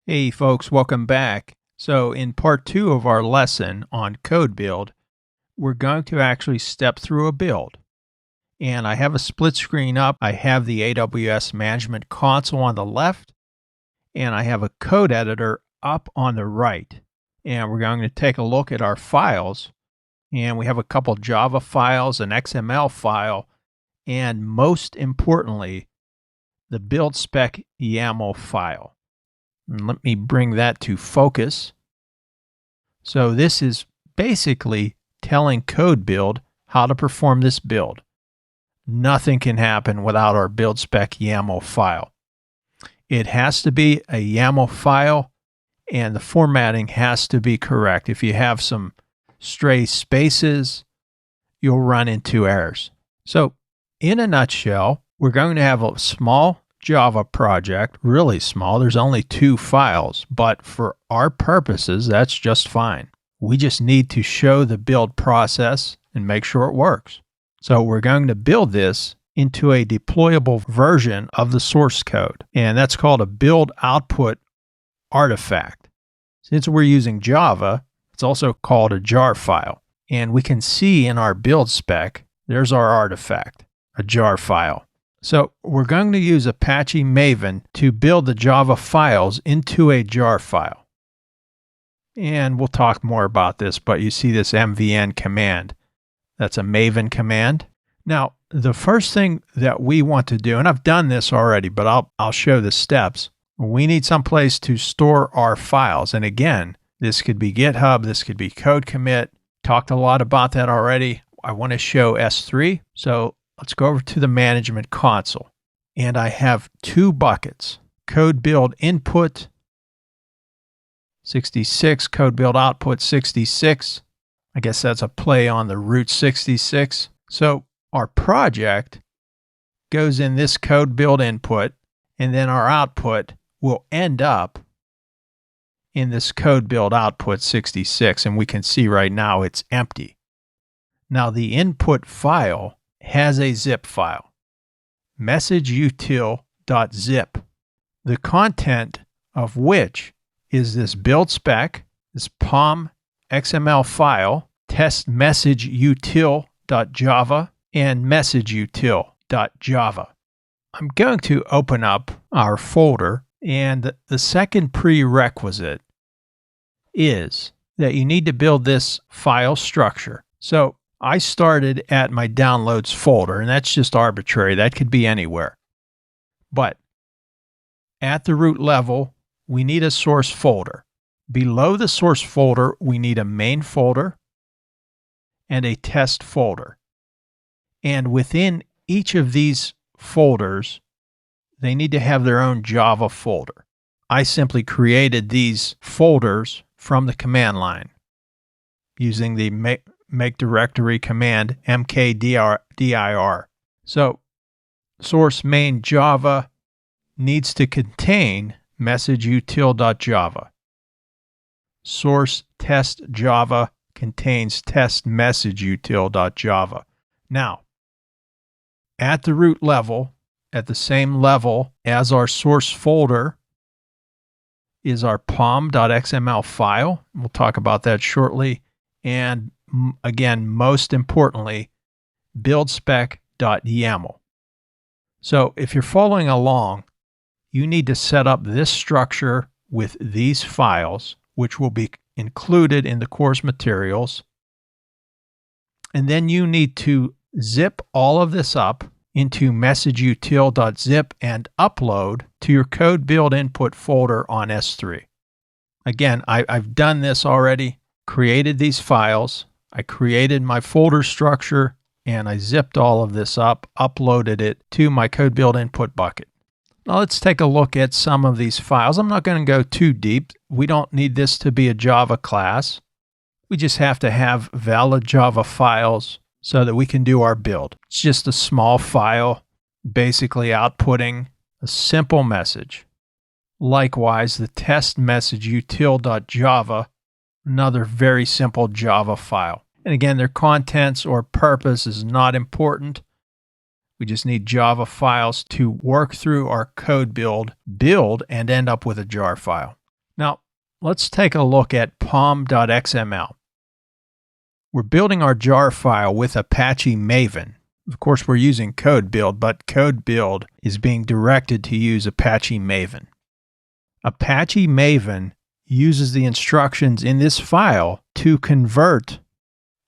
Hey folks, welcome back. So in part 2 of our lesson on code build, we're going to actually step through a build. And I have a split screen up. I have the AWS Management Console on the left, and I have a code editor up on the right. And we're going to take a look at our files. And we have a couple Java files, an XML file, and most importantly, the build spec YAML file. And let me bring that to focus. So this is basically telling CodeBuild how to perform this build. Nothing can happen without our build spec YAML file. It has to be a YAML file, and the formatting has to be correct. If you have some stray spaces, you'll run into errors. So in a nutshell, we're going to have a small Java project, really small. There's only 2 files, but for our purposes, that's just fine. We just need to show the build process and make sure it works. So we're going to build this into a deployable version of the source code, and that's called a build output artifact. Since we're using Java, it's also called a jar file. And we can see in our build spec, there's our artifact, a jar file. So we're going to use Apache Maven to build the Java files into a jar file. And we'll talk more about this, but you see this mvn command. That's a Maven command. Now, the first thing that we want to do, and I've done this already, but I'll show the steps. We need some place to store our files. And again, this could be GitHub, this could be code commit. Talked a lot about that already. I want to show S3. So let's go over to the management console. And I have 2 buckets. Code build input 66, code build output 66. I guess that's a play on the root 66. So our project goes in this code build input, and then our output will end up in this code build output 66. And we can see right now it's empty. Now the input file has a zip file, messageutil.zip, the content of which is this build spec, this POM XML file, test messageutil.java, and messageutil.java. I'm going to open up our folder, and the second prerequisite is that you need to build this file structure. So I started at my downloads folder, and that's just arbitrary. That could be anywhere. But at the root level, we need a source folder. Below the source folder, we need a main folder and a test folder. And within each of these folders, they need to have their own Java folder. I simply created these folders from the command line using the make directory command mkdir. So source main Java needs to contain messageutil.java. Source test Java contains test messageutil.java. Now, at the root level, at the same level as our source folder, is our pom.xml file. We'll talk about that shortly. And again, most importantly, buildspec.yaml. So if you're following along, you need to set up this structure with these files, which will be included in the course materials. And then you need to zip all of this up into messageutil.zip and upload to your code build input folder on S3. Again, I've done this already, created these files. I created my folder structure, and I zipped all of this up, uploaded it to my code build input bucket. Now let's take a look at some of these files. I'm not going to go too deep. We don't need this to be a Java class. We just have to have valid Java files so that we can do our build. It's just a small file, basically outputting a simple message. Likewise, the test messageutil.java, another very simple Java file. And again, their contents or purpose is not important. We just need Java files to work through our code build, and end up with a jar file. Now, let's take a look at pom.xml. We're building our jar file with Apache Maven. Of course, we're using CodeBuild, but CodeBuild is being directed to use Apache Maven. Apache Maven uses the instructions in this file to convert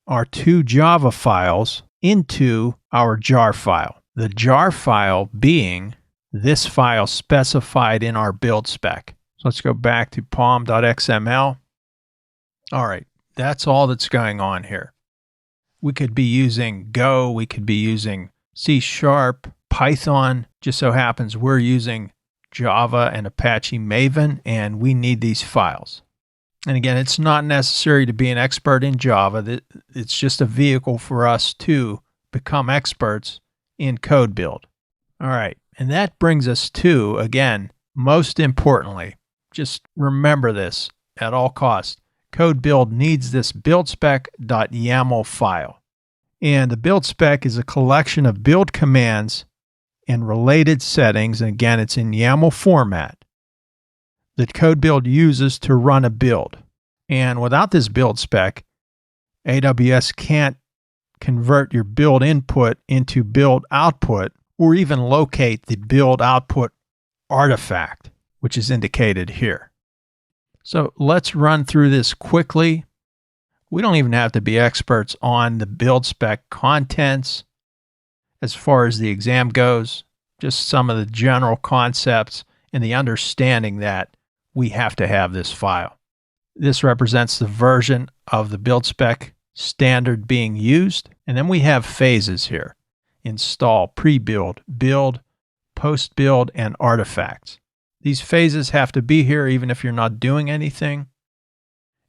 our two Java files into our jar file. The jar file being this file specified in our build spec. So let's go back to pom.xml. All right, that's all that's going on here. We could be using Go, we could be using C#, Python. Just so happens we're using Java and Apache Maven, and we need these files. And again, it's not necessary to be an expert in Java. It's just a vehicle for us to become experts in CodeBuild. All right, and that brings us to, again, most importantly, just remember this at all costs. CodeBuild needs this buildspec.yaml file. And the build spec is a collection of build commands and related settings, and again, it's in YAML format, that CodeBuild uses to run a build. And without this build spec, AWS can't convert your build input into build output, or even locate the build output artifact, which is indicated here. So let's run through this quickly. We don't even have to be experts on the build spec contents as far as the exam goes, just some of the general concepts and the understanding that we have to have this file. This represents the version of the build spec standard being used. And then we have phases here: install, pre-build, build, post-build, and artifacts. These phases have to be here even if you're not doing anything,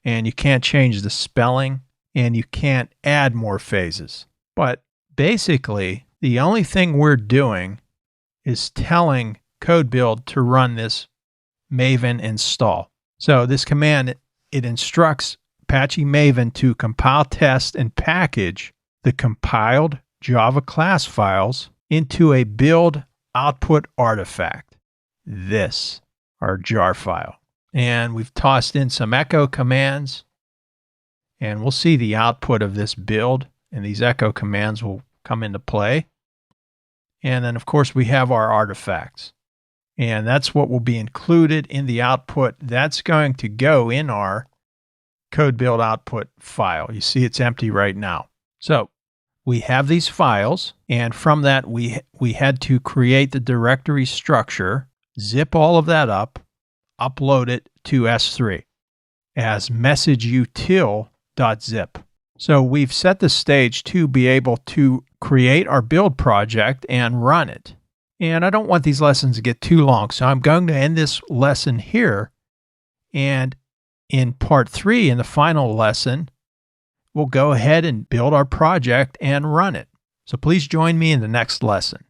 and you can't change the spelling, and you can't add more phases. But basically, the only thing we're doing is telling CodeBuild to run this Maven install. So this command, it instructs Apache Maven to compile, test, and package the compiled Java class files into a build output artifact. This, our jar file. And we've tossed in some echo commands, and we'll see the output of this build, and these echo commands will come into play. And then, of course, we have our artifacts, and that's what will be included in the output. That's going to go in our CodeBuild output file. You see it's empty right now. So we have these files, and from that we had to create the directory structure, zip all of that up, upload it to S3 as messageutil.zip. So we've set the stage to be able to create our build project and run it. And I don't want these lessons to get too long, so I'm going to end this lesson here. And in part 3, in the final lesson, we'll go ahead and build our project and run it. So please join me in the next lesson.